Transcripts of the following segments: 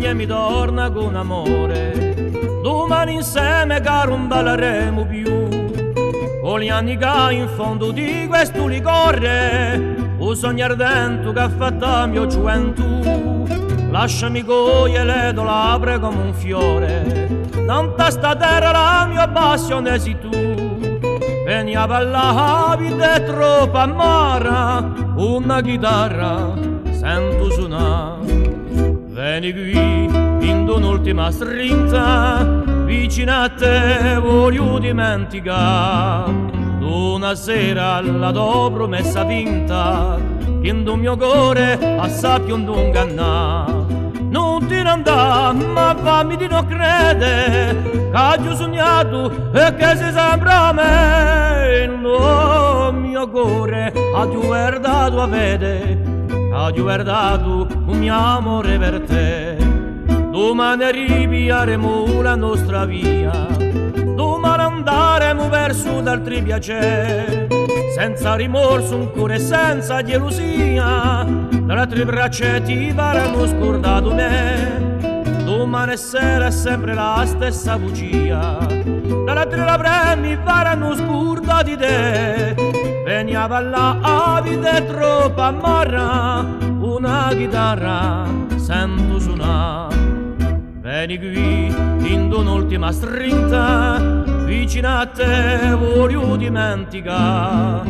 e mi torna con amore. Domani insieme caro non balleremo più, con gli anni che in fondo di questo licorre, o sogno ardente che ha fatto la mia gioventù. Lasciami cogliere le tue labbra come un fiore, non sta terra la mia passione sei tu. Vieni a ballare, la vita è troppo amara, una chitarra sento suonare. Vieni qui in un'ultima strinta, vicino a te voglio dimenticare una sera alla tua promessa vinta, che in un mio cuore assai più non ingannare. Non ti andare, ma fammi di non credere che ho sognato e che sei sempre a me. Il mio cuore ha guardato a vedere, ha guardato un mio amore per te. Domani ripiaremo la nostra via, domani andaremo verso d'altri piaceri, senza rimorso un cuore senza gelosia, tra tre braccia ti varranno scordato me. Domani sera è sempre la stessa bugia, tra tre labbra mi varranno scordati te. Vieni a ballare, la vita è troppo amara, una chitarra sento suonare. Vieni qui in un'ultima strinta, vicino a te voglio dimenticare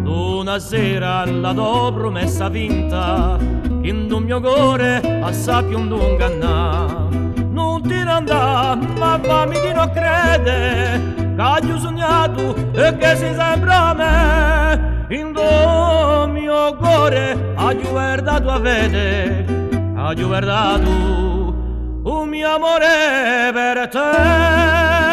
una sera alla tua promessa vinta, che in un mio cuore assai più non ingannare. Non ti andare, ma fammi di non credere che ho sognato e che sei sempre a me. In un mio cuore ha guardato a vedere, ha guardato un mio amore per te.